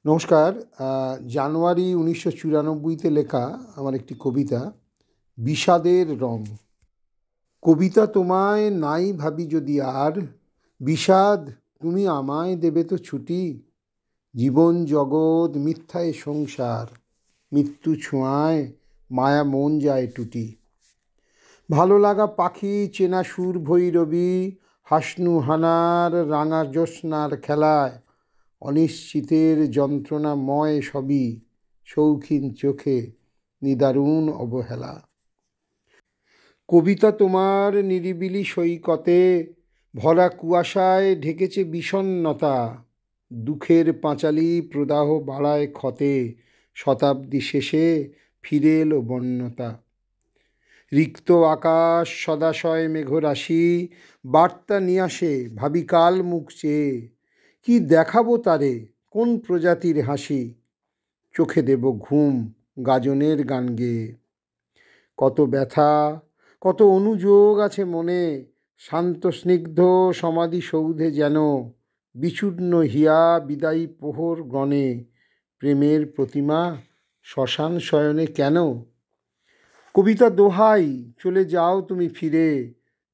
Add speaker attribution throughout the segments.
Speaker 1: নমস্কার। জানুয়ারি ১৯৯৪-তে লেখা আমার একটি কবিতা, বিষাদের রং। কবিতা তোমায় নাই ভাবি যদি আর, বিষাদ তুমি আমায় দেবে তো ছুটি। জীবন জগৎ মিথ্যায় সংসার, মৃত্যু ছোঁয়ায় মায়া মন যায় টুটি। ভালো লাগা পাখি চেনা সুর ভৈরবী, হাসনু হানার রাঙা জ্যোৎস্নার খেলায়, অনিশ্চিতের যন্ত্রণাময় সবই, শৌখিন চোখে নিদারুণ অবহেলা। কবিতা তোমার নিরিবিলি সৈকতে, ভরা কুয়াশায় ঢেকেছে বিষণ্ণতা। দুঃখের পাঁচালী প্রদাহ বাড়ায় ক্ষতে, শতাব্দী শেষে ফিরে এলো বন্যতা। রিক্ত আকাশ সদাশয় মেঘরাশি, বার্তা নিয়ে আসে ভাবি কাল মুখ চেয়ে। কি দেখাবো তারে, কোন প্রজাতির হাসি, চোখে দেব ঘুম গাজনের গান গেয়ে। কত ব্যথা, কত অনুযোগ আছে মনে, শান্ত স্নিগ্ধ সমাধি সৌধে যেন বিচূর্ণ হিয়া বিদায়ী প্রহর গণে। প্রেমের প্রতিমা শ্মশান শয়নে কেন? কবিতা দোহাই, চলে যাও তুমি ফিরে,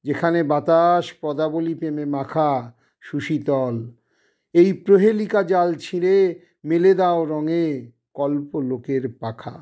Speaker 1: যেখানে বাতাস পদাবলী প্রেমে মাখা সুশীতল। এই প্রহেলিকা জাল ছিঁড়ে মেলে দাও রঙে কল্প লোকের পাখা।